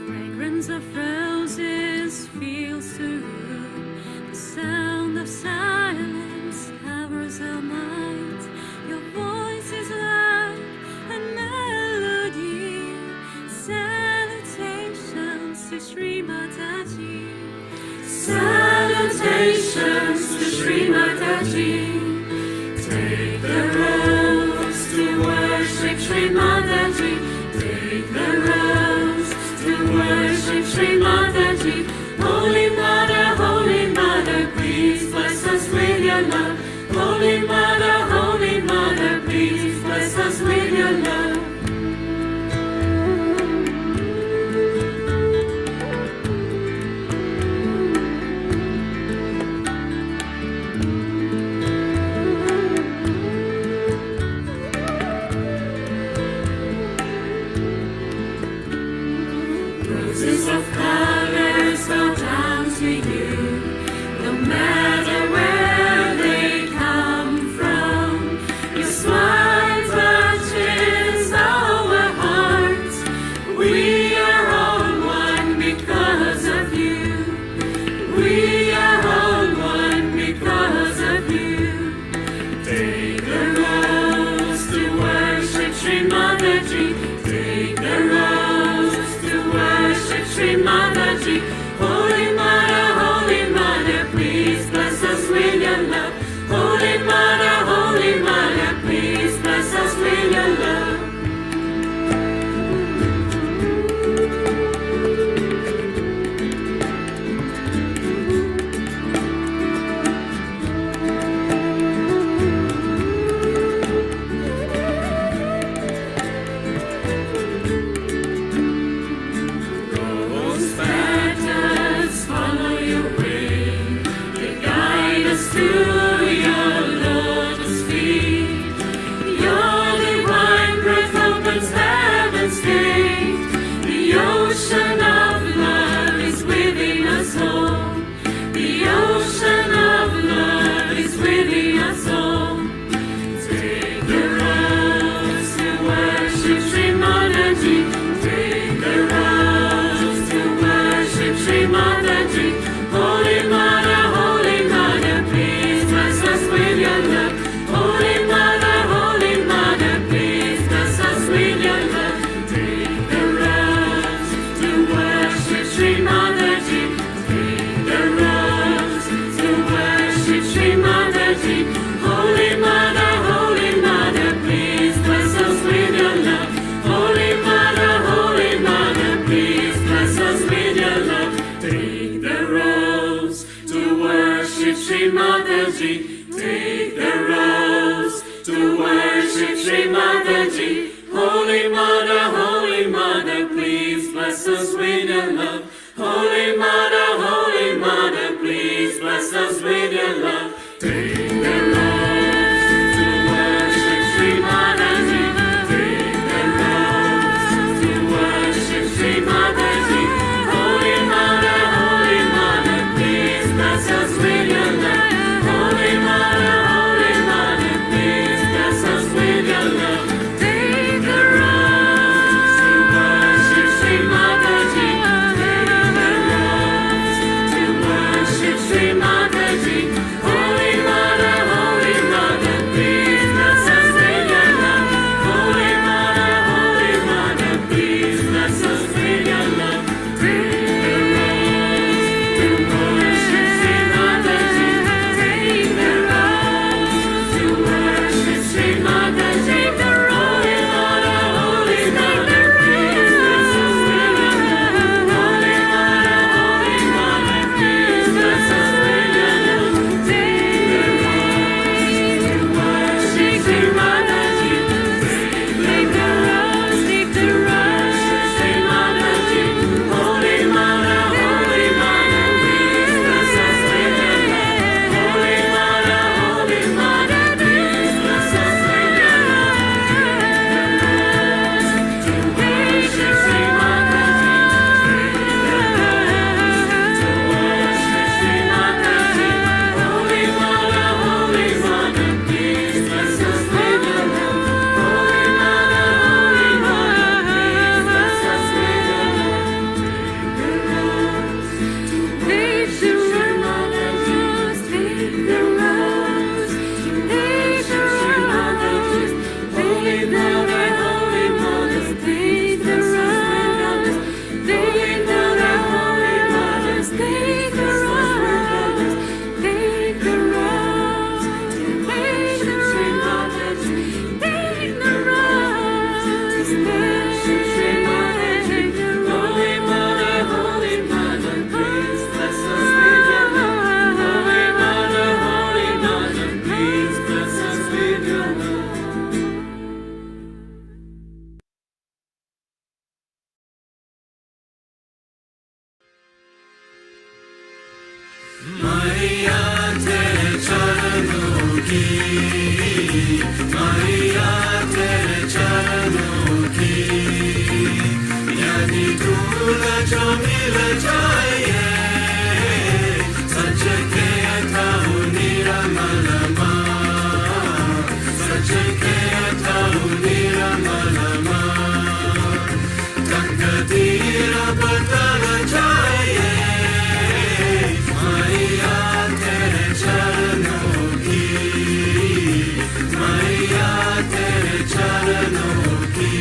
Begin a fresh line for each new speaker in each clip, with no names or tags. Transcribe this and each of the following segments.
Fragrance of roses feels too good. The sound of silence covers our minds. Your voice is loud and melody. Salutations to Sri Mataji. Salutations to Sri Mataji. Take the rose to worship Sri Mataji. Take the rose to worship Sri Mataji. Holy Mother, please bless us with your love. Holy Mother, please bless us with your love. Roses of colors bow down to you, no matter where they come from. Your smile touches our hearts. We are all one because of you. We are all one because of you. Take the rose to worship Sri Mataji. Take the rose to worship Sri Mataji. Holy Mother, please bless us with your love. Holy Mother, please bless us with your love. Rose petals follow your way. They guide us to your lotus feet. Your divine breath opens heaven's gate. The ocean of love is within us all. The ocean of love is within us all. Take the rose to worship Sri Mataji. Take the rose to worship Sri Mataji. Holy Mother, please bless us with your love. Holy Mother, please bless us with your love. Take the rose to worship Sri Mataji. Take the rose to worship Sri Mataji. Holy Mother, please bless us with your love. Holy Mother, please bless us with your love. Take the rose to worship Sri Mataji. Take the rose to worship Sri Mataji. Holy Mother, please bless us with your love. Holy Mother, please bless us with your love. Take the rose to worship Sri Mataji. Take the rose to worship Sri Mataji. Holy Mother, please bless us with your love. Holy Mother, please bless us with your love. Take the rose to worship Sri Mataji. Take मैया तेरे चरणों की, मैया तेरे चरणों की, यदि धूल जो मिल जाए सच के अथाहु निरमलमा, सच के अथाहु निरमलमा, तकदीर बदल जाए मैया तेरे चरणों की, मैया तेरे चरणों की।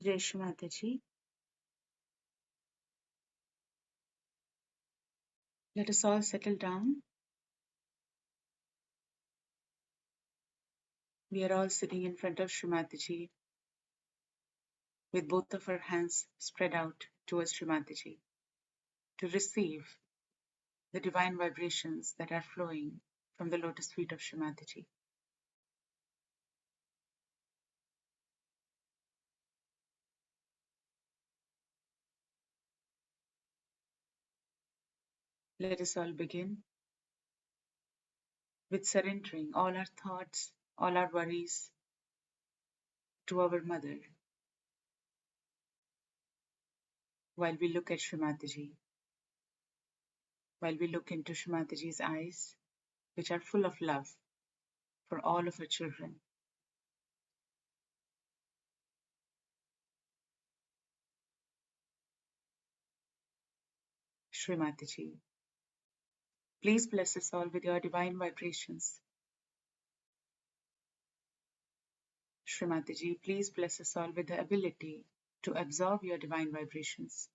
Jai Shri Mataji. Let us all settle down. We are all sitting in front of Shri Mataji with both of our hands spread out towards Shri Mataji to receive the divine vibrations that are flowing from the lotus feet of Shri Mataji. Let us all begin with surrendering all our thoughts, all our worries to our Mother while we look at Shri Mataji, while we look into Shri Mataji's eyes, which are full of love for all of her children. Shri Mataji, please bless us all with your divine vibrations. Shri Mataji, please bless us all with the ability to absorb your divine vibrations.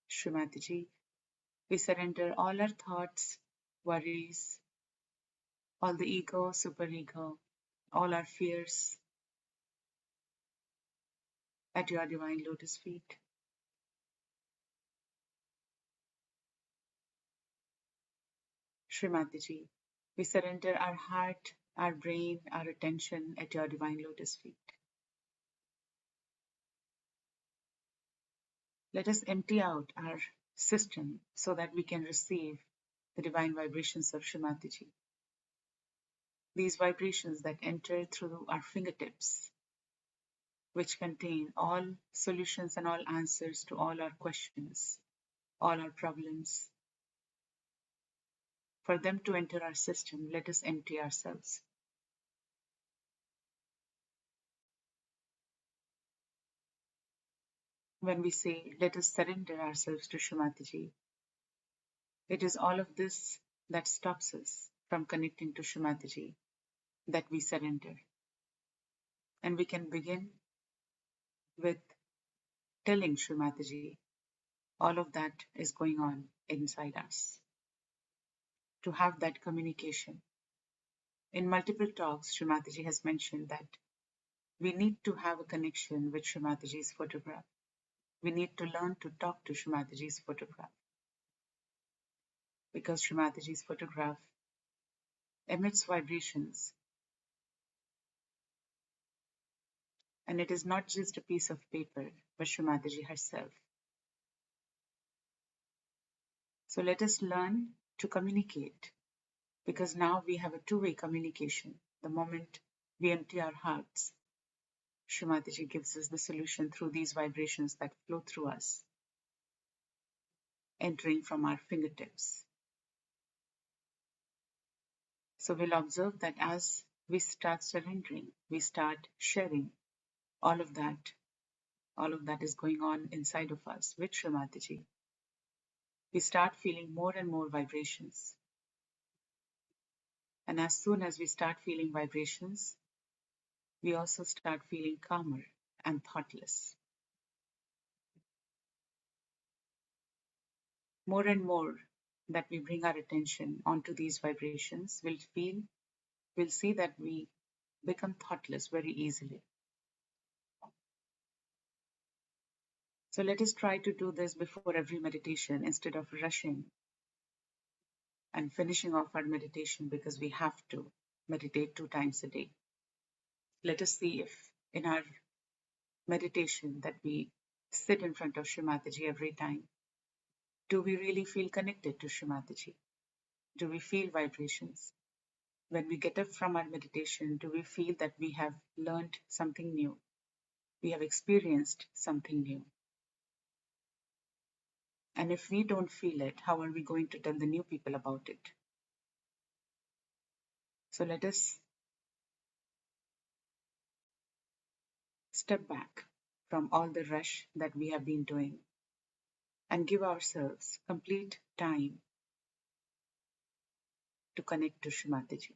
Shri Mataji, we surrender all our thoughts, worries, all the ego, superego, all our fears at your divine lotus feet. Shri Mataji, we surrender our heart, our brain, our attention at your divine lotus feet. Let us empty out our system so that we can receive the divine vibrations of Shri Mataji. These vibrations that enter through our fingertips, which contain all solutions and all answers to all our questions, all our problems. For them to enter our system, let us empty ourselves. When we say, let us surrender ourselves to Shri Mataji, it is all of this that stops us from connecting to Shri Mataji, that we surrender. And we can begin with telling Shri Mataji all of that is going on inside us, to have that communication. In multiple talks, Shri Mataji has mentioned that we need to have a connection with Shri Mataji's photograph. We need to learn to talk to Shri Mataji's photograph, because Shri Mataji's photograph emits vibrations, and it is not just a piece of paper, but Shri Mataji herself. So let us learn to communicate, because now we have a two-way communication. The moment we empty our hearts, Shri Mataji gives us the solution through these vibrations that flow through us, entering from our fingertips. So we'll observe that as we start surrendering, we start sharing all of that is going on inside of us with Shri Mataji. We start feeling more and more vibrations. And as soon as we start feeling vibrations, we also start feeling calmer and thoughtless. More and more that we bring our attention onto these vibrations, we'll see that we become thoughtless very easily. So let us try to do this before every meditation instead of rushing and finishing off our meditation because we have to meditate 2 times a day. Let us see if in our meditation that we sit in front of Shri Mataji every time, do we really feel connected to Shri Mataji? Do we feel vibrations? When we get up from our meditation, do we feel that we have learned something new? We have experienced something new. And if we don't feel it, how are we going to tell the new people about it? So let us step back from all the rush that we have been doing and give ourselves complete time to connect to Shri Mataji.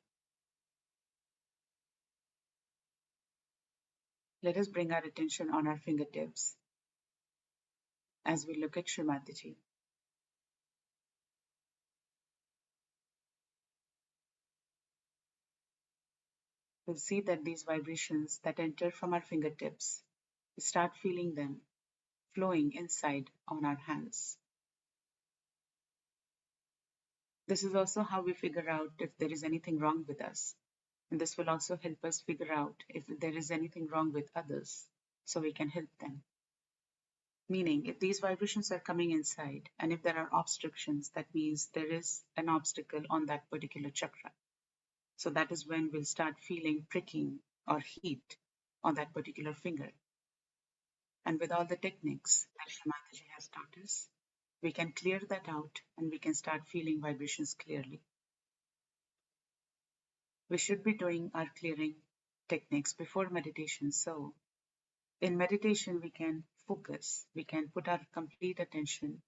Let us bring our attention on our fingertips as we look at Shrimati. We'll see that these vibrations that enter from our fingertips, we start feeling them flowing inside on our hands. This is also how we figure out if there is anything wrong with us. And this will also help us figure out if there is anything wrong with others so we can help them. Meaning, if these vibrations are coming inside and if there are obstructions, that means there is an obstacle on that particular chakra. So that is when we'll start feeling pricking or heat on that particular finger. And with all the techniques that Shrimati has taught us, we can clear that out and we can start feeling vibrations clearly. We should be doing our clearing techniques before meditation. So in meditation, we can focus, we can put our complete attention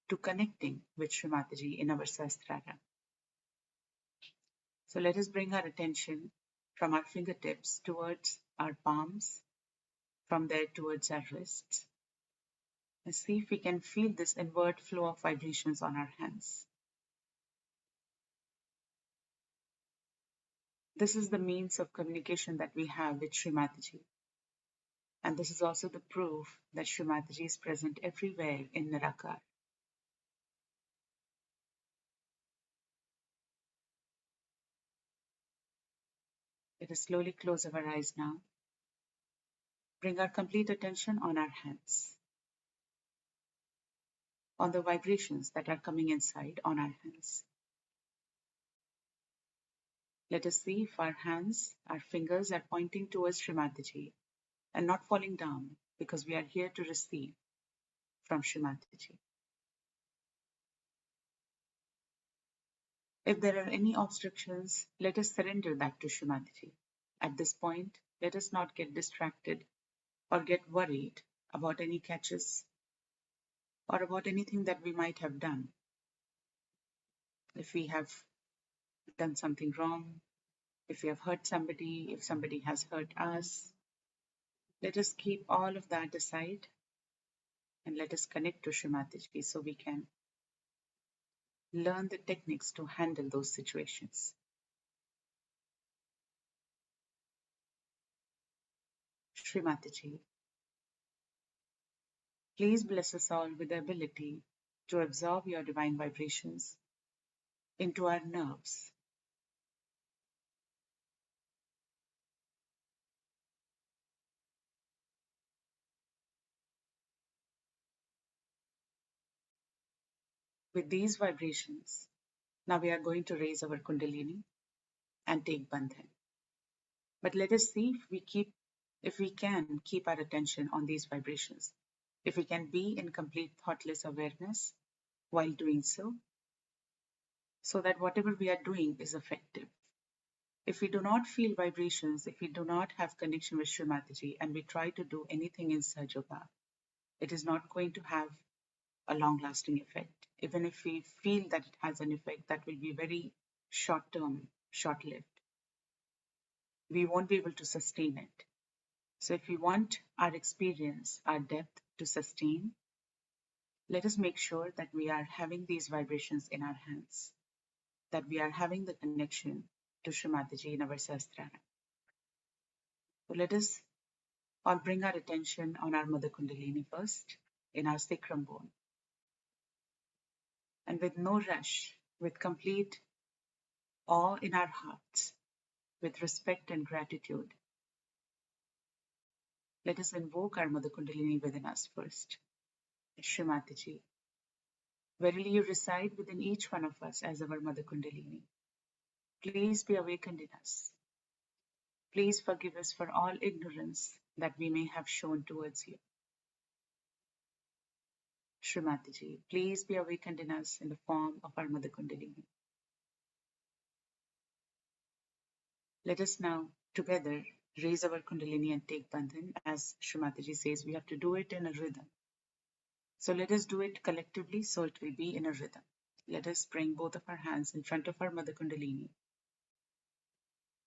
to connecting with Shrimati in our Sahasrara. So let us bring our attention from our fingertips towards our palms, from there towards our wrists, and see if we can feel this inward flow of vibrations on our hands. This is the means of communication that we have with Shrimati. And this is also the proof that Shrimati is present everywhere in Nirakar. Let us slowly close our eyes now. Bring our complete attention on our hands, on the vibrations that are coming inside on our hands. Let us see if our hands, our fingers are pointing towards Shrimati and not falling down, because we are here to receive from Shrimati. If there are any obstructions, let us surrender that to Shrimati. At this point, let us not get distracted or get worried about any catches or about anything that we might have done. If we have done something wrong, if we have hurt somebody, if somebody has hurt us, let us keep all of that aside and let us connect to Shrimati so we can learn the techniques to handle those situations. Shrimati, please bless us all with the ability to absorb your divine vibrations into our nerves. With these vibrations, now we are going to raise our Kundalini and take Bandhan. But let us see if we can keep our attention on these vibrations, if we can be in complete thoughtless awareness while doing so that whatever we are doing is effective. If we do not feel vibrations, if we do not have connection with Shrimati and we try to do anything in Sahaja, it is not going to have a long-lasting effect. Even if we feel that it has an effect, that will be very short-term, short-lived. We won't be able to sustain it. So if we want our experience, our depth to sustain, let us make sure that we are having these vibrations in our hands, that we are having the connection to Shrimati in our Sahasrara. So let us all bring our attention on our Mother Kundalini first, in our sacrum bone. And with no rush, with complete awe in our hearts, with respect and gratitude, let us invoke our Mother Kundalini within us first. Shrimati, verily you reside within each one of us as our Mother Kundalini. Please be awakened in us. Please forgive us for all ignorance that we may have shown towards you. Shrimati, please be awakened in us in the form of our Mother Kundalini. Let us now together raise our Kundalini and take Bandhan. As Shrimati says, we have to do it in a rhythm. So let us do it collectively so it will be in a rhythm. Let us bring both of our hands in front of our Mother Kundalini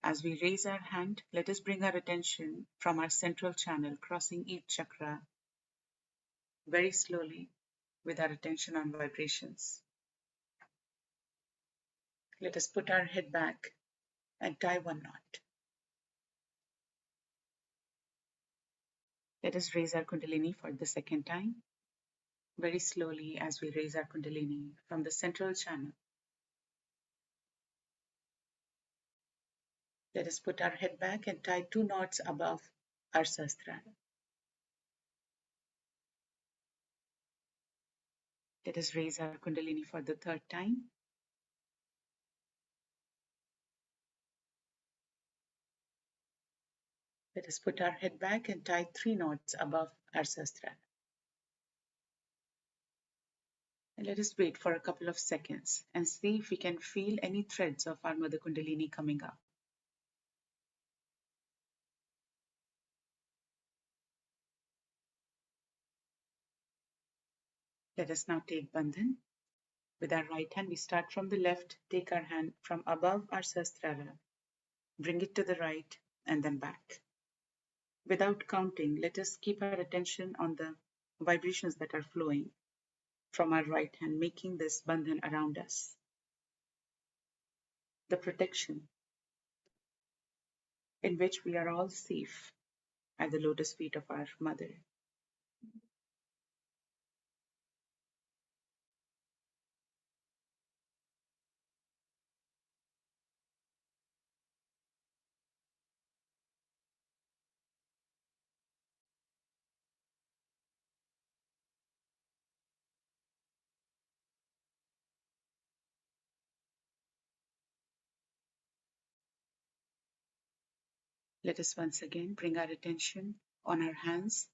As we raise our hand, let us bring our attention from our central channel, crossing each chakra very slowly with our attention on vibrations. Let us put our head back and tie one knot. Let us raise our Kundalini for the second time, very slowly as we raise our Kundalini from the central channel. Let us put our head back and tie two knots above our Sahasrara. Let us raise our Kundalini for the third time. Let us put our head back and tie three knots above our Sahasrara. And let us wait for a couple of seconds and see if we can feel any threads of our Mother Kundalini coming up. Let us now take Bandhan. With our right hand, we start from the left, take our hand from above our Sahasrara, bring it to the right, and then back. Without counting, let us keep our attention on the vibrations that are flowing from our right hand, making this bandhan around us. The protection in which we are all safe at the lotus feet of our mother. Let us once again bring our attention on our hands.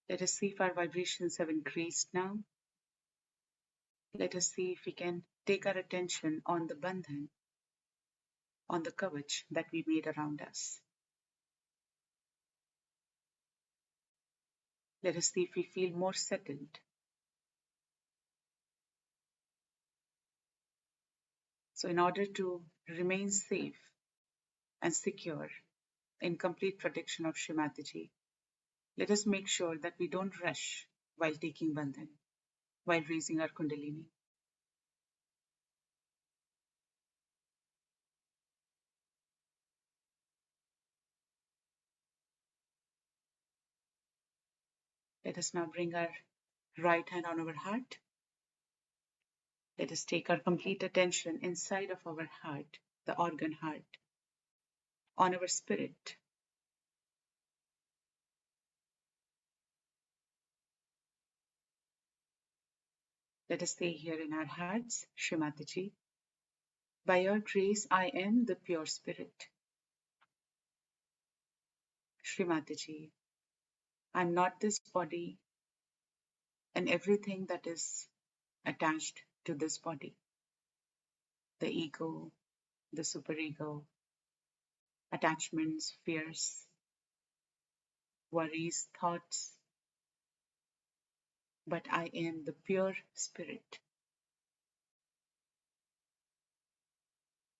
Let us see if our vibrations have increased now. Let us see if we can take our attention on the bandhan, on the kavach that we made around us. Let us see if we feel more settled. So in order to remain safe and secure in complete protection of Shri Mataji, let us make sure that we don't rush while taking bandhan, while raising our kundalini. Let us now bring our right hand on our heart. Let us take our complete attention inside of our heart, the organ heart, on our spirit. Let us say here in our hearts, Shri Mataji, by your grace I am the pure spirit. Shri Mataji, I am not this body and everything that is attached to this body. The ego, the superego, attachments, fears, worries, thoughts. But I am the pure spirit.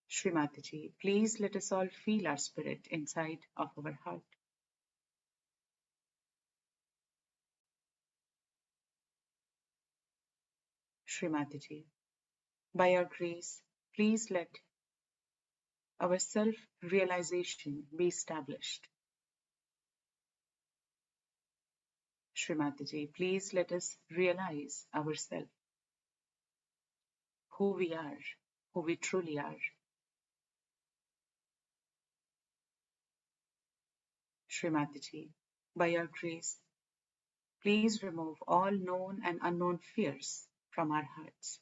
Shri Mataji, please let us all feel our spirit inside of our heart. Shri Mataji, by your grace, please let our self-realization be established. Shri Mataji, please let us realize ourselves, who we are, who we truly are. Shri Mataji, by your grace, please remove all known and unknown fears from our hearts.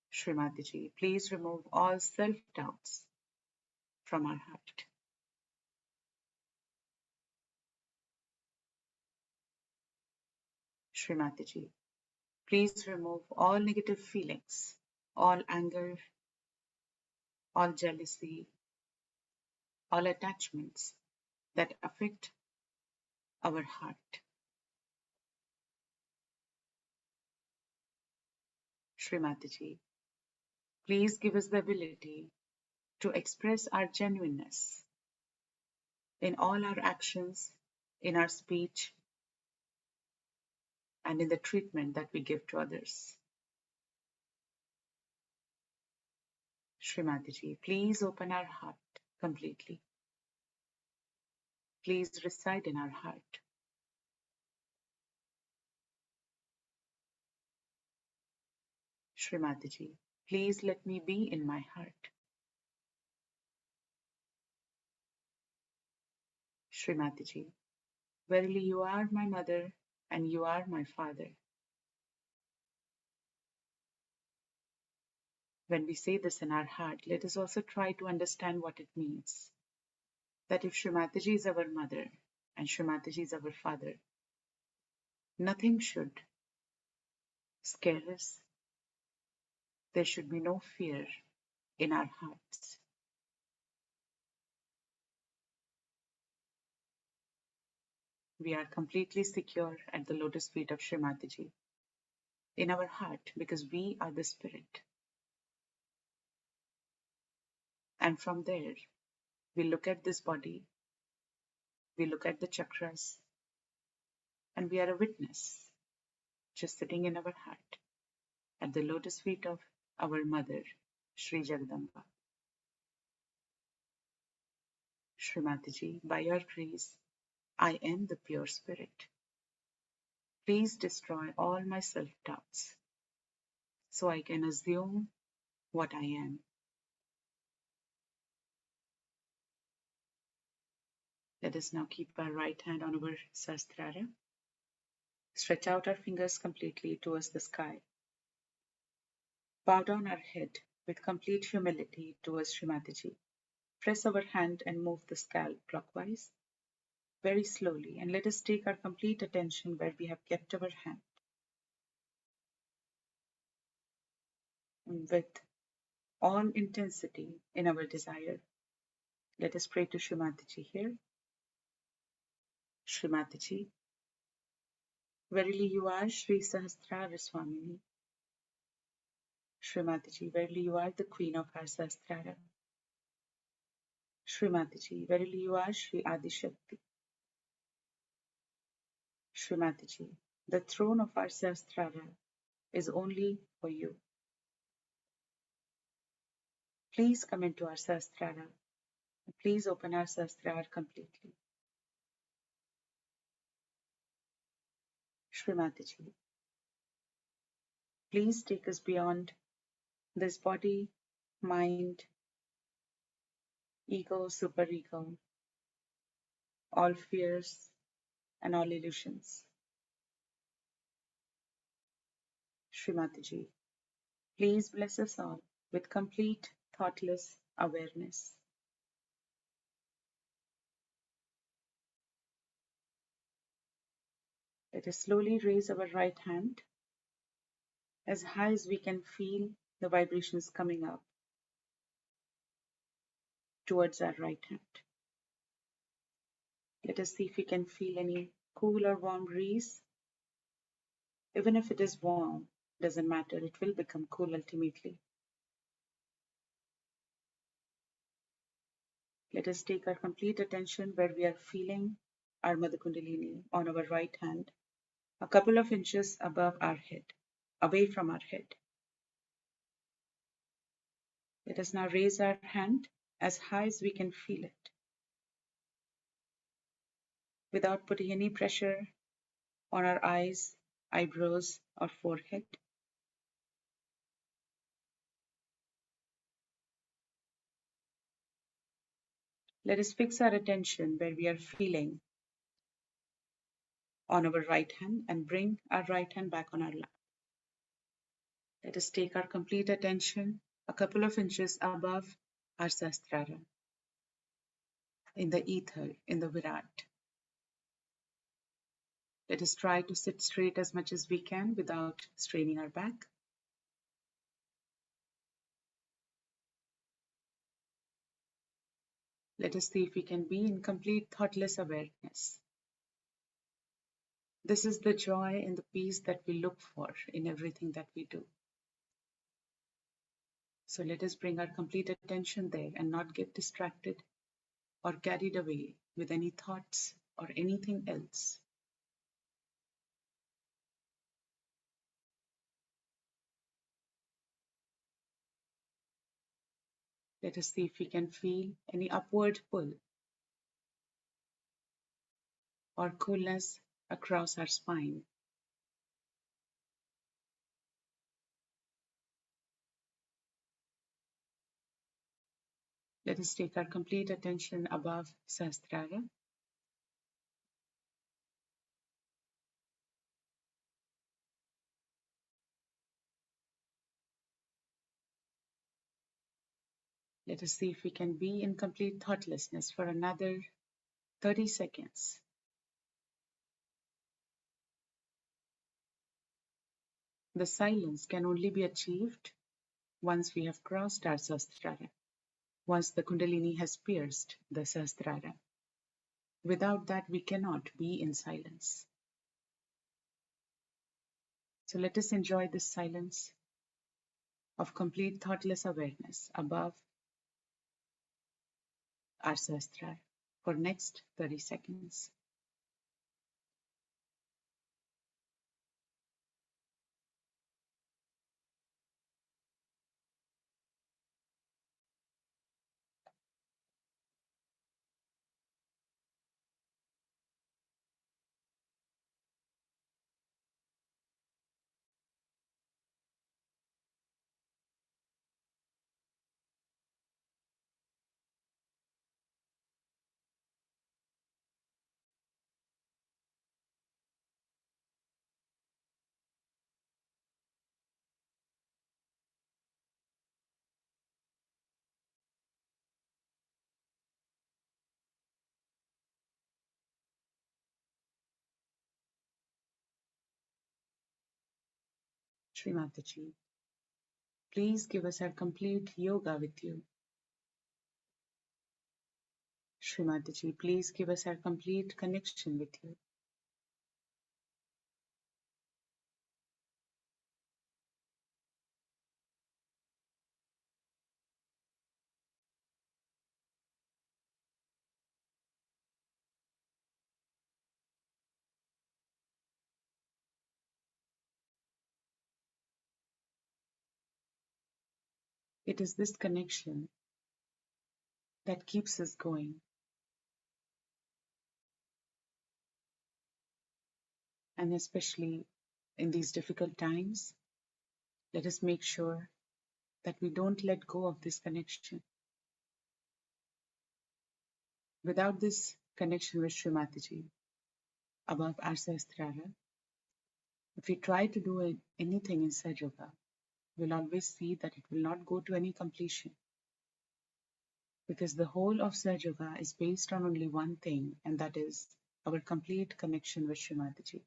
Shri Mataji, please remove all self-doubts from our heart. Shri Mataji, please remove all negative feelings, all anger, all jealousy, all attachments that affect our heart. Shri Mataji, Please give us the ability to express our genuineness in all our actions, in our speech, and in the treatment that we give to others. Srimati, please open our heart completely. Please reside in our heart. Srimati, please let me be in my heart. Srimati, verily you are my mother and you are my father. When we say this in our heart, let us also try to understand what it means. That if Srimati is our mother and Srimati is our father, nothing should scare us. There should be no fear in our hearts. We are completely secure at the lotus feet of Srimati in our heart because we are the spirit. And from there, we look at this body, we look at the chakras, and we are a witness, just sitting in our heart at the lotus feet of our mother, Sri Jagadamba. Srimati, by your grace, I am the pure spirit. Please destroy all my self-doubts so I can assume what I am. Let us now keep our right hand on our Sahasrara. Stretch out our fingers completely towards the sky. Bow down our head with complete humility towards Srimati. Press our hand and move the scalp clockwise, very slowly, and let us take our complete attention where we have kept our hand. And with all intensity in our desire, let us pray to Srimati here. Srimati, verily you are Sri Sahasrara Swamini. Srimati, verily you are the Queen of our Sahasrara. Srimati, verily you are Sri Adishakti. Srimati, the throne of our Sahasrara is only for you. Please come into our Sahasrara. Please open our Sahasrara completely. Srimati, please take us beyond this body, mind, ego, superego, all fears and all illusions. Srimati, please bless us all with complete thoughtless awareness. Let us slowly raise our right hand as high as we can feel the vibrations coming up towards our right hand. Let us see if we can feel any cool or warm breeze. Even if it is warm, doesn't matter, it will become cool ultimately. Let us take our complete attention where we are feeling our Mother Kundalini on our right hand, a couple of inches above our head, away from our head. Let us now raise our hand as high as we can feel it, without putting any pressure on our eyes, eyebrows, or forehead. Let us fix our attention where we are feeling on our right hand and bring our right hand back on our lap. Let us take our complete attention a couple of inches above our Sahasrara, in the ether, in the Virat. Let us try to sit straight as much as we can without straining our back. Let us see if we can be in complete thoughtless awareness. This is the joy and the peace that we look for in everything that we do. So let us bring our complete attention there and not get distracted or carried away with any thoughts or anything else. Let us see if we can feel any upward pull or coolness across our spine. Let us take our complete attention above Sahasrara. Let us see if we can be in complete thoughtlessness for another 30 seconds. The silence can only be achieved once we have crossed our Sahasrara, once the Kundalini has pierced the Sahasrara. Without that, we cannot be in silence. So let us enjoy this silence of complete thoughtless awareness above our Sahasrara for next 30 seconds. Shri Mataji, please give us our complete yoga with you. Shri Mataji, please give us our complete connection with you. It is this connection that keeps us going. And especially in these difficult times, let us make sure that we don't let go of this connection. Without this connection with Shri Mataji above our Sahasrara, if we try to do anything in Sahaja Yoga, we'll always see that it will not go to any completion. Because the whole of Sahaja Yoga is based on only one thing, and that is our complete connection with Shri Mataji.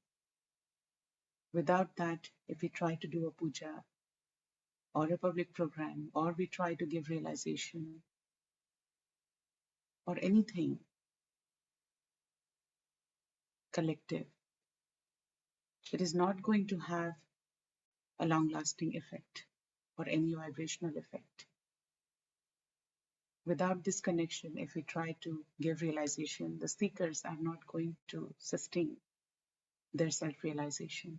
Without that, if we try to do a puja or a public program, or we try to give realization or anything collective, it is not going to have a long-lasting effect or any vibrational effect. Without this connection, if we try to give realization, the seekers are not going to sustain their self-realization.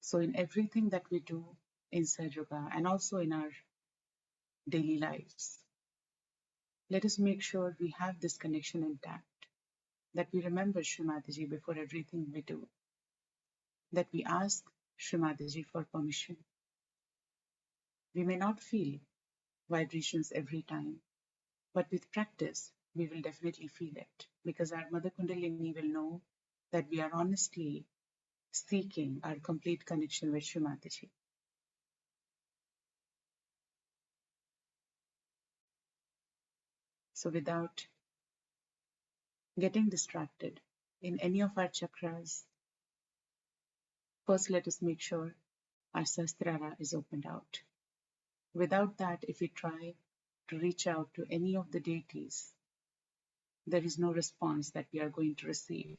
So in everything that we do in Sahaja Yoga and also in our daily lives, let us make sure we have this connection intact, that we remember Shri Mataji before everything we do, that we ask Shri Mataji for permission. We may not feel vibrations every time, but with practice, we will definitely feel it, because our Mother Kundalini will know that we are honestly seeking our complete connection with Shri Mataji. So without getting distracted in any of our chakras, first let us make sure our Sahasrara is opened out. Without that, if we try to reach out to any of the deities, there is no response that we are going to receive.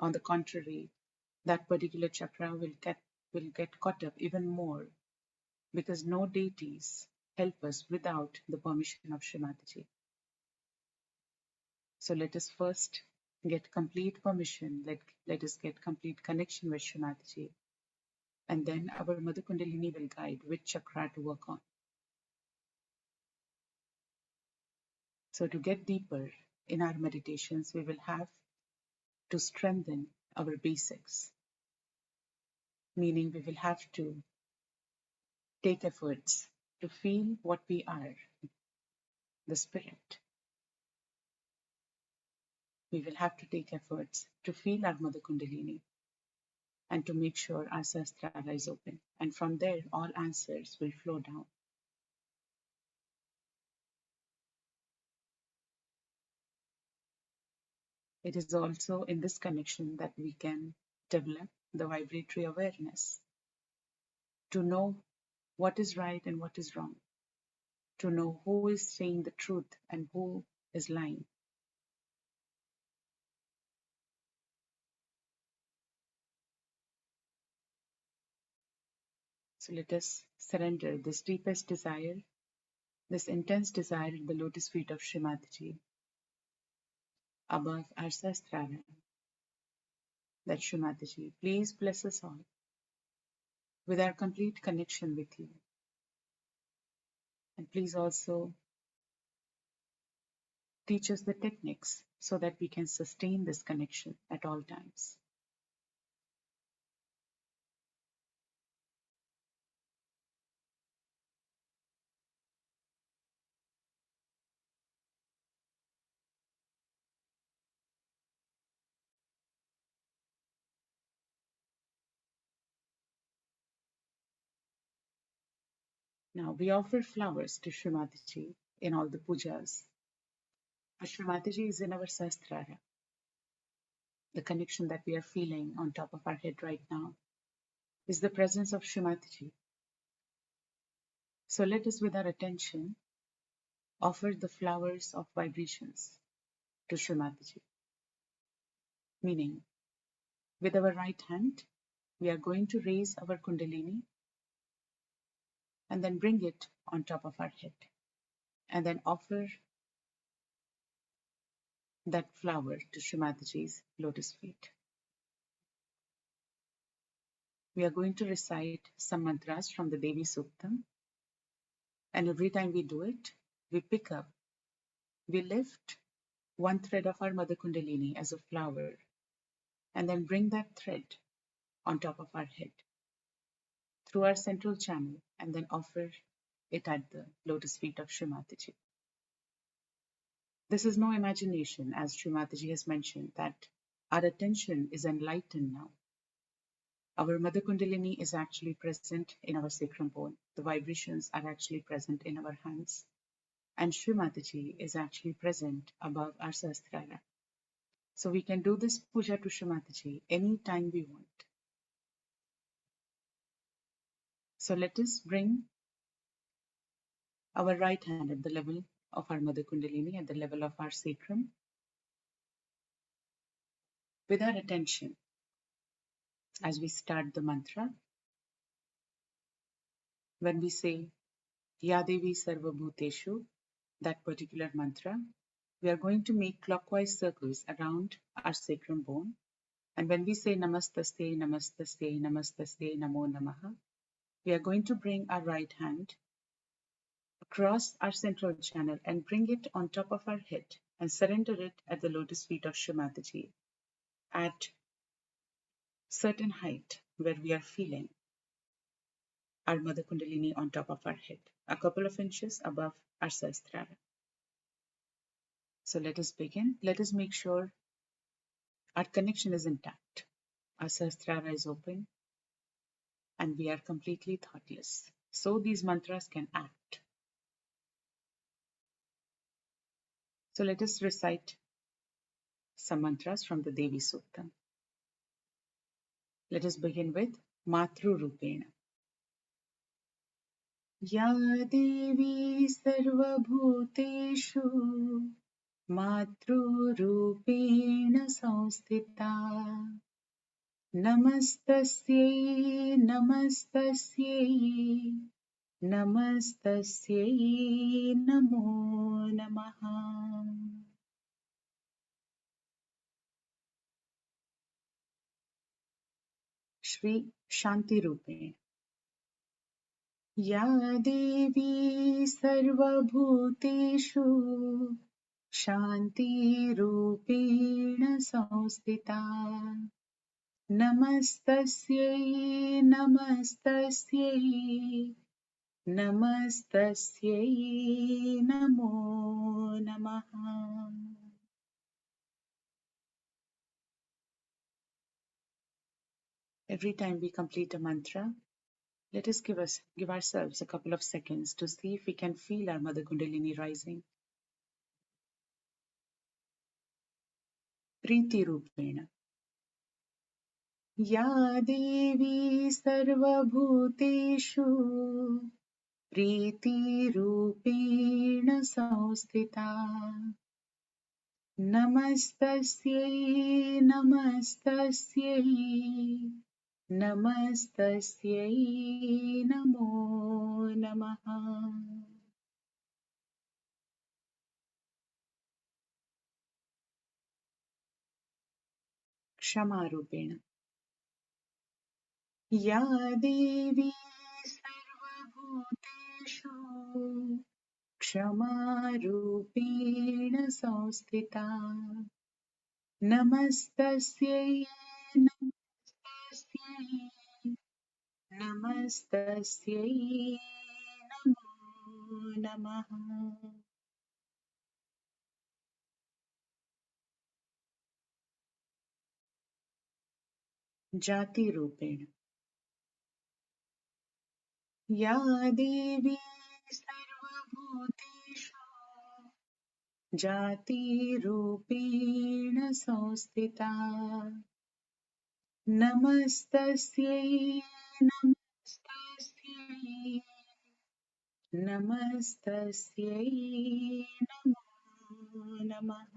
On the contrary, that particular chakra will get caught up even more because no deities help us without the permission of Shri Mataji. So let us first get complete permission, let us get complete connection with Shri Mataji, and then our Mother Kundalini will guide which chakra to work on. So to get deeper in our meditations, we will have to strengthen our basics, meaning we will have to take efforts to feel what we are, the spirit. We will have to take efforts to feel our Mother Kundalini and to make sure our Sahasrara is open. And from there, all answers will flow down. It is also in this connection that we can develop the vibratory awareness to know what is right and what is wrong, to know who is saying the truth and who is lying. So let us surrender this deepest desire, this intense desire at the lotus feet of Shri Mataji, above our Sahasrara, that Shri Mataji, please bless us all with our complete connection with you. And please also teach us the techniques so that we can sustain this connection at all times. Now we offer flowers to Shri Mataji in all the pujas. But Shri Mataji is in our Sahasrara, the connection that we are feeling on top of our head right now is the presence of Shri Mataji. So let us, with our attention, offer the flowers of vibrations to Shri Mataji. Meaning, with our right hand, we are going to raise our Kundalini and then bring it on top of our head and then offer that flower to Shri Mataji's lotus feet. We are going to recite some mantras from the Devi Suktam, and every time we do it, we pick up, we lift one thread of our Mother Kundalini as a flower and then bring that thread on top of our head through our central channel and then offer it at the lotus feet of Shri Mataji. This is no imagination, as Shri Mataji has mentioned, that our attention is enlightened now. Our Mother Kundalini is actually present in our sacrum bone. The vibrations are actually present in our hands. And Shri Mataji is actually present above our Sahasrara. So we can do this puja to Shri Mataji anytime we want. So let us bring our right hand at the level of our Mother Kundalini, at the level of our sacrum, with our attention as we start the mantra. When we say Ya Devi Sarva Bhuteshu, that particular mantra, we are going to make clockwise circles around our sacrum bone. And when we say Namastaste, Namastaste, Namastaste, Namo Namaha, we are going to bring our right hand across our central channel and bring it on top of our head and surrender it at the lotus feet of Shri Mataji at certain height where we are feeling our Mother Kundalini on top of our head, a couple of inches above our Sahasrara. So let us begin. Let us make sure our connection is intact. Our Sahasrara is open and we are completely thoughtless. So these mantras can act. So let us recite some mantras from the Devi Suktam. Let us begin with Matru Rupena. Ya Devi Sarva Bhuteshu Matru Rupena Samstita Namastasye Namastasye नमस्तस्यै नमो नमः। श्री शांति रूपेण या देवी सर्वभूतेषु शान्तिरूपेण संस्थिता नमस्तस्यै नमस्तस्यै नमस्तस्यै नमो नमः. Every time we complete a mantra, let us give ourselves a couple of seconds to see if we can feel our Mother Kundalini rising. Priti Rupena. या देवी सर्वभूतेषु प्रीतिरूपेण संस्थिता नमस्तस्यै नमस्तस्यै नमस्तस्यै नमो नमः. क्षमारूपेण या देवी सर्वभूतेषु क्षमारूपेण संस्थिता नमस्तस्यै नमस्तस्यै नमस्तस्यै नमो नमः. जातिरूपेण या देवी सर्वभूतेषु जातिरूपेण संस्थिता नमस्तस्यै नमस्तस्यै नमस्तस्यै नमो नमः.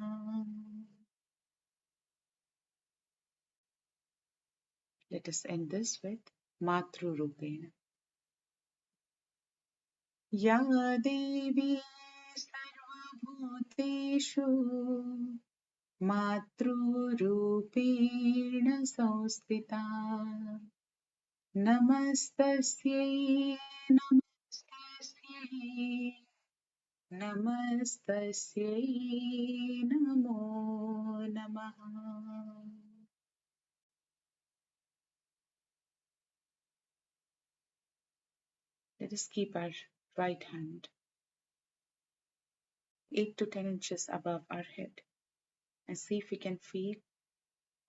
Let us end this with Matru-rupena. Ya Devi Sarvabhuteshu Matru-rupena Samstita Namastasyai Namastasyai Namastasyai Namo Namaha. Let us keep our right hand 8 to 10 inches above our head and see if we can feel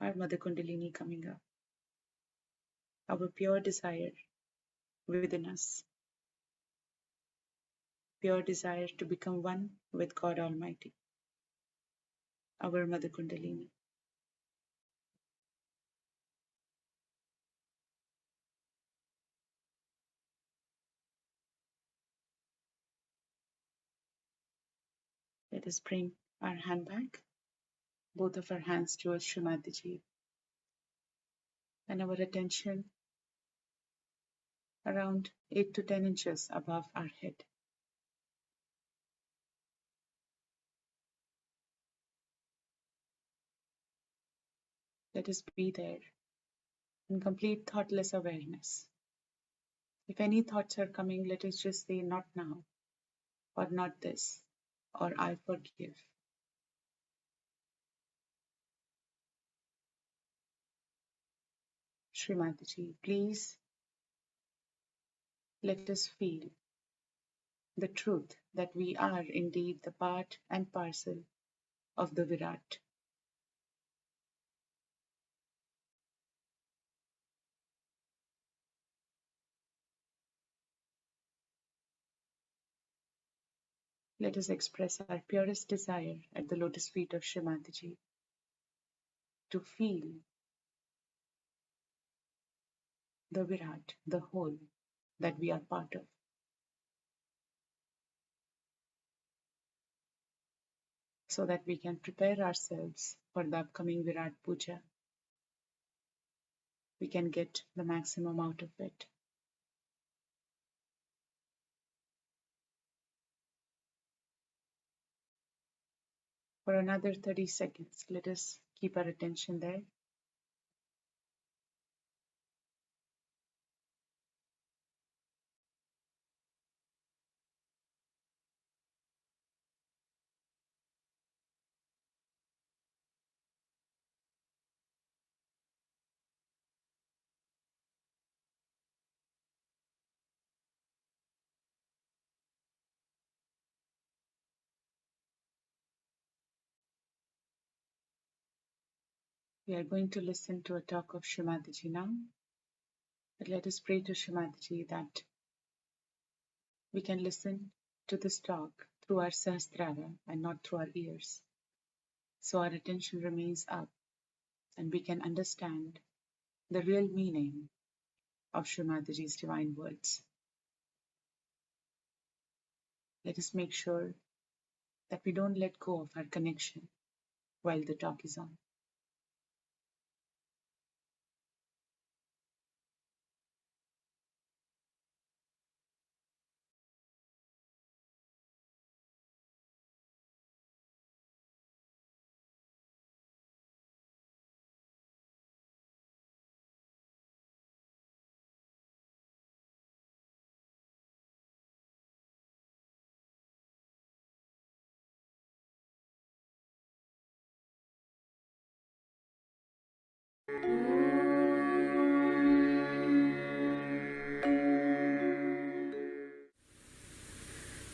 our Mother Kundalini coming up, our pure desire within us, pure desire to become one with God Almighty, our Mother Kundalini. Let us bring our hand back, both of our hands towards Shrimati and our attention around 8 to 10 inches above our head. Let us be there in complete thoughtless awareness. If any thoughts are coming, let us just say, not now, or not this, or I forgive. Shrimati, please let us feel the truth that we are indeed the part and parcel of the Virat. Let us express our purest desire at the lotus feet of Shrimati to feel the Virat, the whole that we are part of, so that we can prepare ourselves for the upcoming Virat Puja. We can get the maximum out of it. For another 30 seconds, let us keep our attention there. We are going to listen to a talk of Shrimataji now. But let us pray to Shrimataji that we can listen to this talk through our Sahasrara and not through our ears. So our attention remains up and we can understand the real meaning of Shrimataji's divine words. Let us make sure that we don't let go of our connection while the talk is on.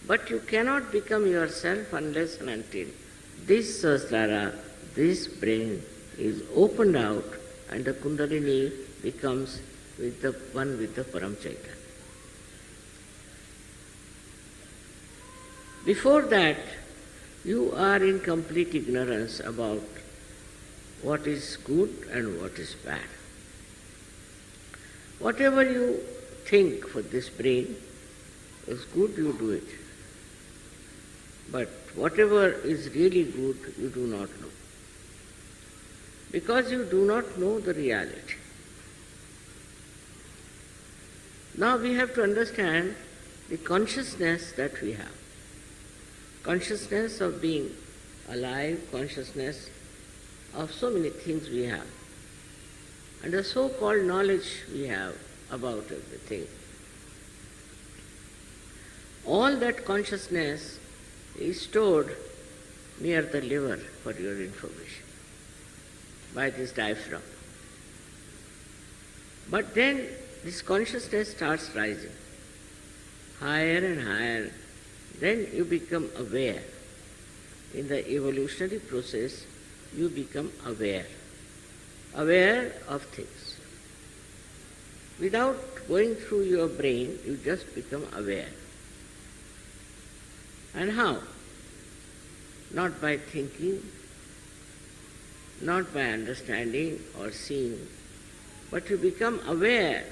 But you cannot become yourself unless and until this Sahasrara, this brain is opened out and the Kundalini becomes with the one with the Param Chaitanya. Before that, you are in complete ignorance about what is good and what is bad. Whatever you think for this brain is good, you do it. But whatever is really good, you do not know. Because you do not know the reality. Now we have to understand the consciousness that we have. Consciousness of being alive, consciousness of so many things we have. And the so-called knowledge we have about everything. All that consciousness is stored near the liver, for your information, by this diaphragm. But then this consciousness starts rising, higher and higher. Then you become aware. In the evolutionary process, you become aware of things. Without going through your brain, you just become aware. And how? Not by thinking, not by understanding or seeing, but you become aware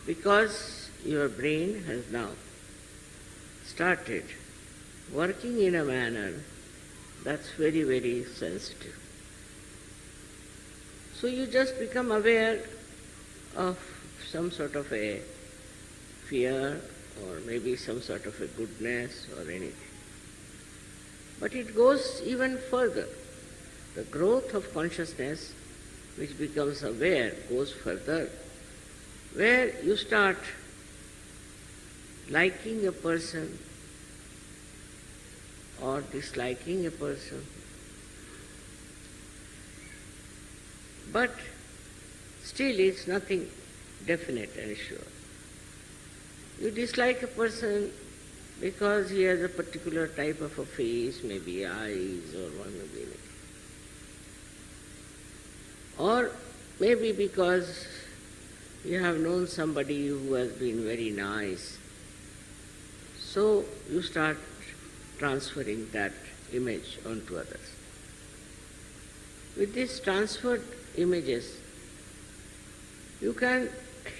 because your brain has now started working in a manner that's very, very sensitive. So you just become aware of some sort of a fear or maybe some sort of a goodness or anything. But it goes even further. The growth of consciousness, which becomes aware, goes further, where you start liking a person or disliking a person. But still it's nothing definite and sure. You dislike a person because he has a particular type of a face, maybe eyes or one of the or maybe because you have known somebody who has been very nice. So you start transferring that image onto others. With these transferred images, you can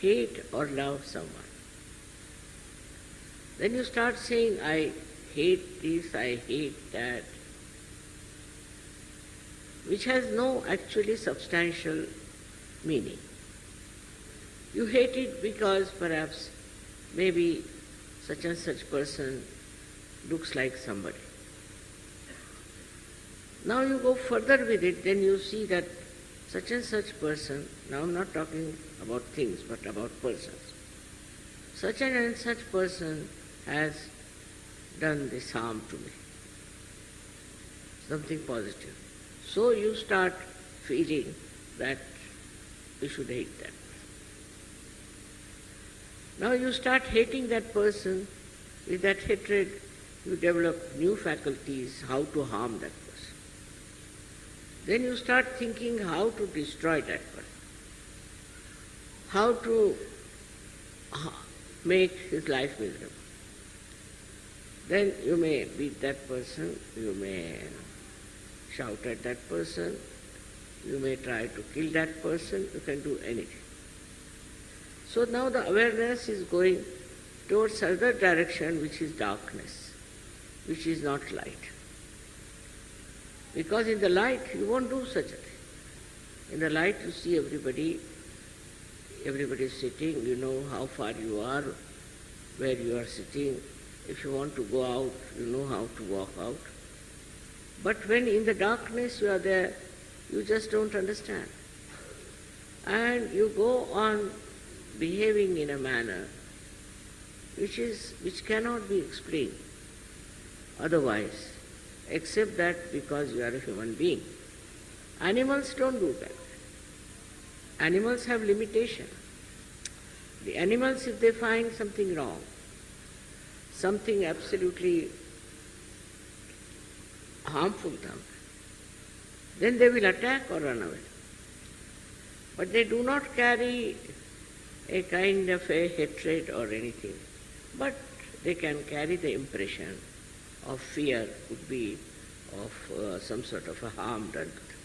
hate or love someone. Then you start saying, I hate this, I hate that, which has no actually substantial meaning. You hate it because perhaps maybe such and such person looks like somebody. Now you go further with it, then you see that such and such person, now I'm not talking about things, but about persons. Such and such person has done this harm to me, something positive. So you start feeling that you should hate that person. Now you start hating that person. With that hatred, you develop new faculties how to harm that person. Then you start thinking how to destroy that person, how to make his life miserable. Then you may beat that person, you may shout at that person, you may try to kill that person, you can do anything. So now the awareness is going towards other direction, which is darkness, which is not light. Because in the light you won't do such a thing. In the light you see everybody is sitting, you know how far you are, where you are sitting. If you want to go out, you know how to walk out. But when in the darkness you are there, you just don't understand. And you go on behaving in a manner which cannot be explained otherwise, except that because you are a human being. Animals don't do that. Animals have limitation. The animals, if they find something wrong, something absolutely harmful to them, then they will attack or run away. But they do not carry a kind of a hatred or anything, but they can carry the impression of fear, could be of some sort of a harm done to them.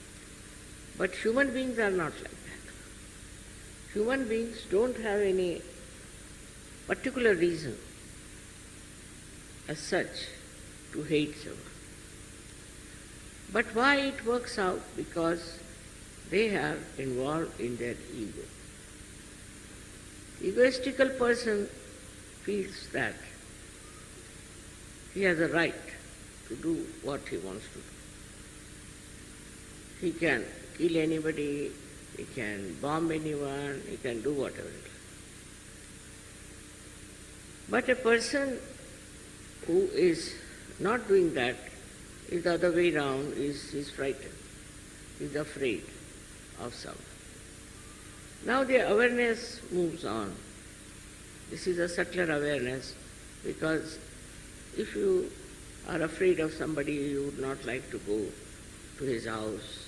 But human beings are not like that. Human beings don't have any particular reason as such to hate someone. But why it works out? Because they are involved in their ego. Egoistical person feels that he has a right to do what he wants to do. He can kill anybody, he can bomb anyone, he can do whatever. But a person who is not doing that is the other way around, is frightened, is afraid of someone. Now the awareness moves on. This is a subtler awareness, because if you are afraid of somebody, you would not like to go to his house,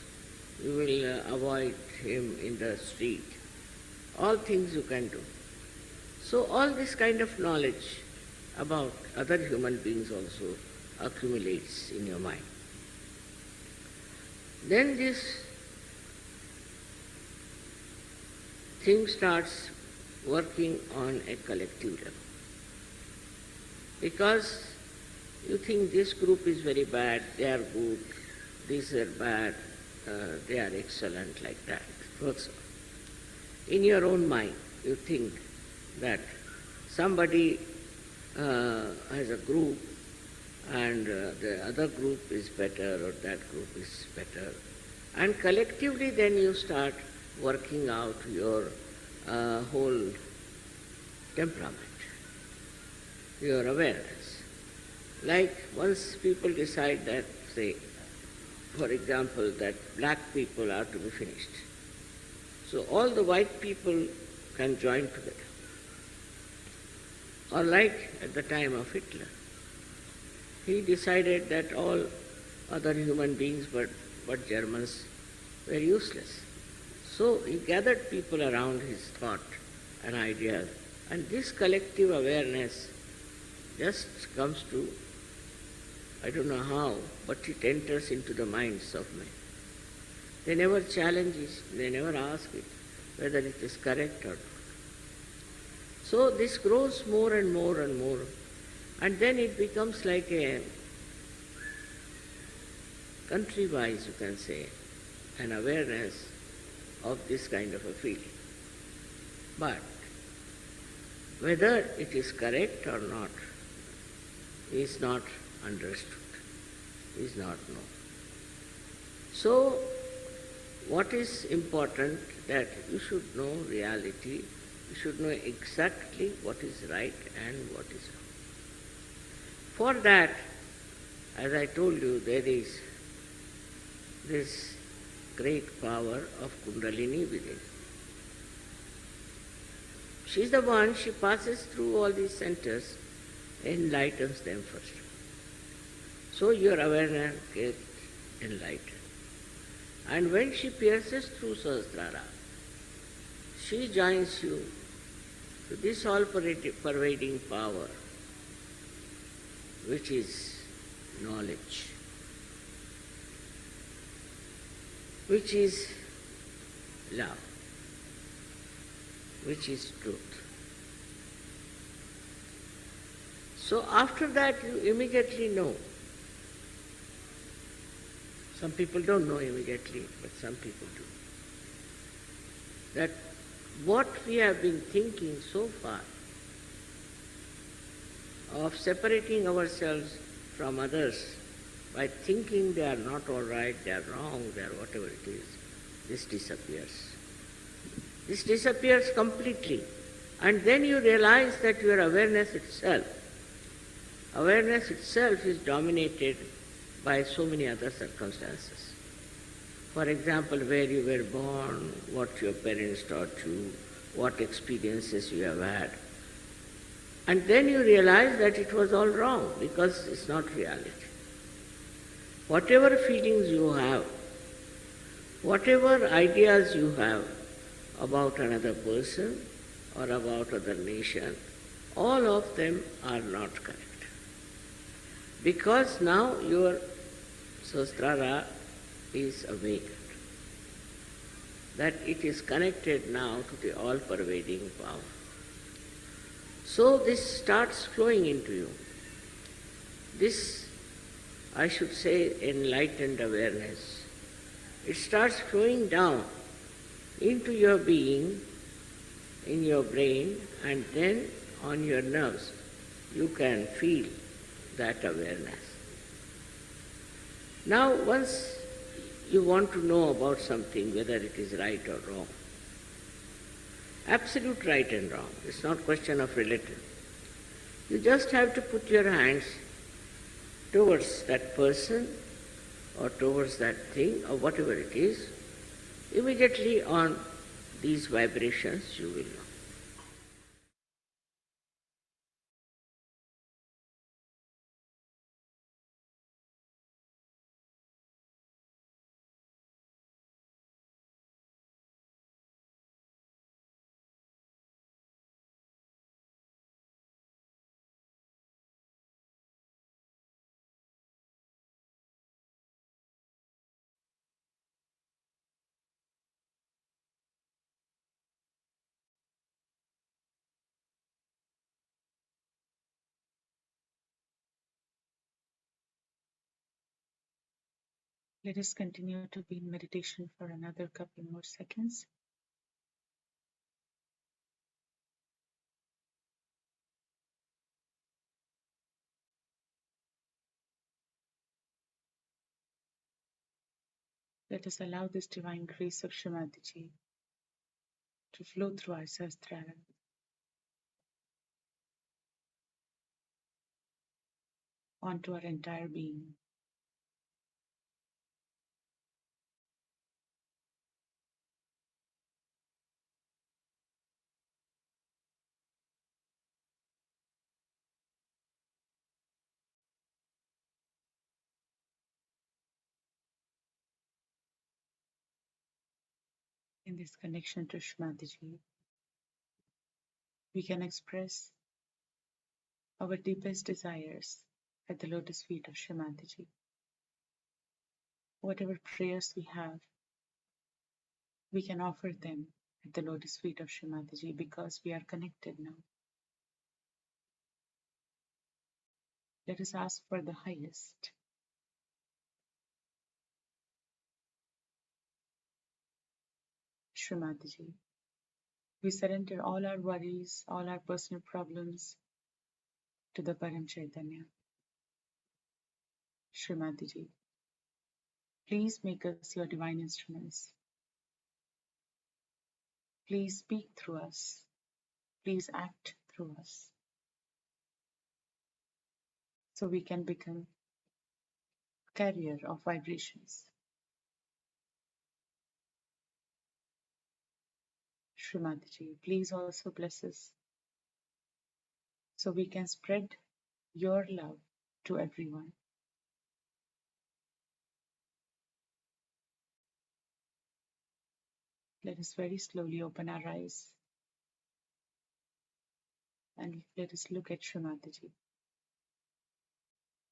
you will avoid him in the street. All things you can do. So all this kind of knowledge about other human beings also accumulates in your mind. Then this thing starts working on a collective level. Because you think this group is very bad, they are good, these are bad, they are excellent, like that. It works. In your own mind, you think that somebody has a group and the other group is better or that group is better. And collectively then you start working out your whole temperament, your awareness. Like once people decide that, say, for example, that black people are to be finished. So all the white people can join together. Or like at the time of Hitler, he decided that all other human beings but Germans were useless. So he gathered people around his thought and ideas, and this collective awareness just comes to, I don't know how, but it enters into the minds of men. They never challenge it, they never ask it whether it is correct or not. So this grows more and more and more, and then it becomes like a country-wise, you can say, an awareness of this kind of a feeling. But whether it is correct or not is not understood, is not known. So, what is important that you should know reality, you should know exactly what is right and what is wrong. For that, as I told you, there is this great power of Kundalini within. She is the one, she passes through all these centers, enlightens them first. So your awareness gets enlightened. And when she pierces through Sahasrara, she joins you to this all-pervading power, which is knowledge, which is love, which is truth. So after that you immediately know. Some people don't know immediately, but some people do. That what we have been thinking so far of separating ourselves from others by thinking they are not all right, they are wrong, they are whatever it is, this disappears. This disappears completely. And then you realize that your awareness itself is dominated by so many other circumstances. For example, where you were born, what your parents taught you, what experiences you have had. And then you realize that it was all wrong because it's not reality. Whatever feelings you have, whatever ideas you have about another person or about other nation, all of them are not correct. Because now your Sahasrara is awakened, that it is connected now to the all-pervading power. So this starts flowing into you. This, I should say, enlightened awareness. It starts flowing down into your being, in your brain, and then on your nerves. You can feel that awareness. Now, once you want to know about something, whether it is right or wrong, absolute right and wrong, it's not question of relative. You just have to put your hands towards that person or towards that thing or whatever it is. Immediately on these vibrations you will know.
Let us continue to be in meditation for another couple more seconds. Let us allow this divine grace of Shrimati to flow through our Sahasrara, onto our entire being. In this connection to Shrimati, we can express our deepest desires at the lotus feet of Shrimati. Whatever prayers we have, we can offer them at the lotus feet of Shrimati because we are connected now. Let us ask for the highest. Shrimati, we surrender all our worries, all our personal problems to the Param Chaitanya. Shrimati, Please make us your divine instruments. Please speak through us. Please act through us so we can become a carrier of vibrations. Srimati, please also bless us so we can spread your love to everyone. Let us very slowly open our eyes and let us look at Srimati,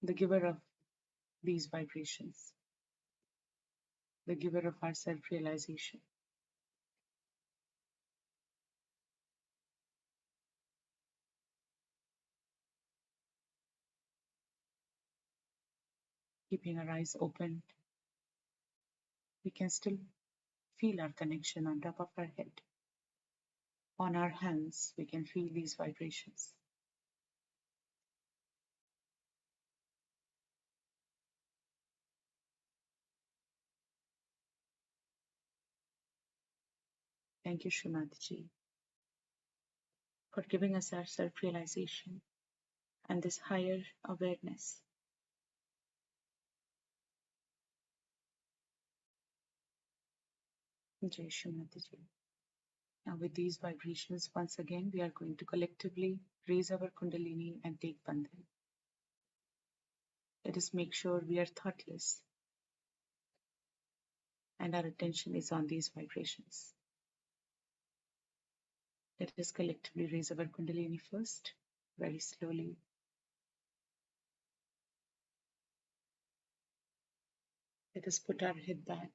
the giver of these vibrations, the giver of our self-realization. Keeping our eyes open, we can still feel our connection on top of our head. On our hands, we can feel these vibrations. Thank you, Srimati, for giving us our self-realization and this higher awareness. Jai Srimati. Now with these vibrations, once again, we are going to collectively raise our Kundalini and take Bandhan. Let us make sure we are thoughtless and our attention is on these vibrations. Let us collectively raise our Kundalini first, very slowly. Let us put our head back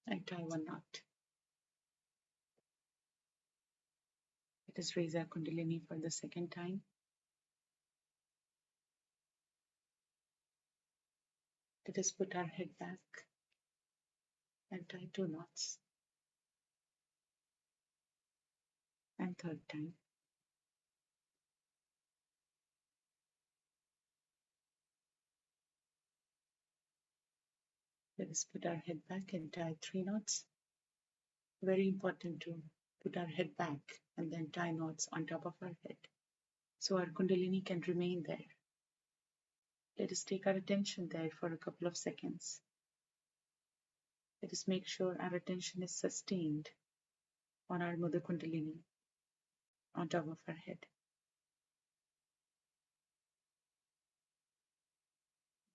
and tie one knot. Let us raise our Kundalini for the second time. Let us put our head back and tie two knots. And third time. Let us put our head back and tie three knots. Very important to put our head back and then tie knots on top of our head so our Kundalini can remain there. Let us take our attention there for a couple of seconds. Let us make sure our attention is sustained on our Mother Kundalini on top of our head.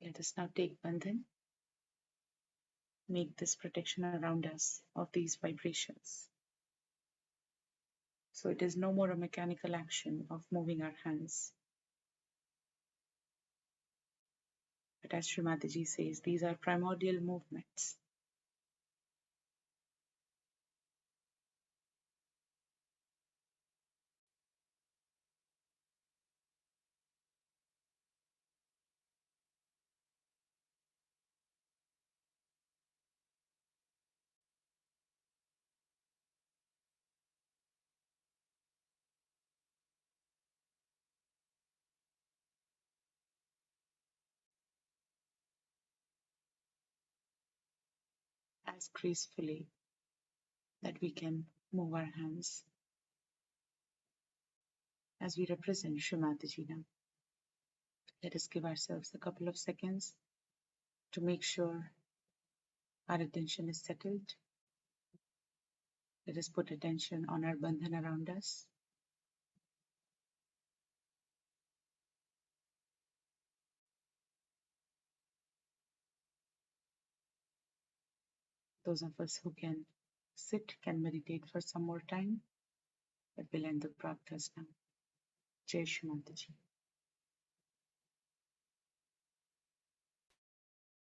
Let us now take Bandhan. Make this protection around us of these vibrations. So it is no more a mechanical action of moving our hands. But as Srimati says, these are primordial movements. As gracefully that we can move our hands as we represent Srimati now. Let us give ourselves a couple of seconds to make sure our attention is settled. Let us put attention on our bandhan around us. Those of us who can sit can meditate for some more time, but we'll end the broadcast now. Jai Srimati.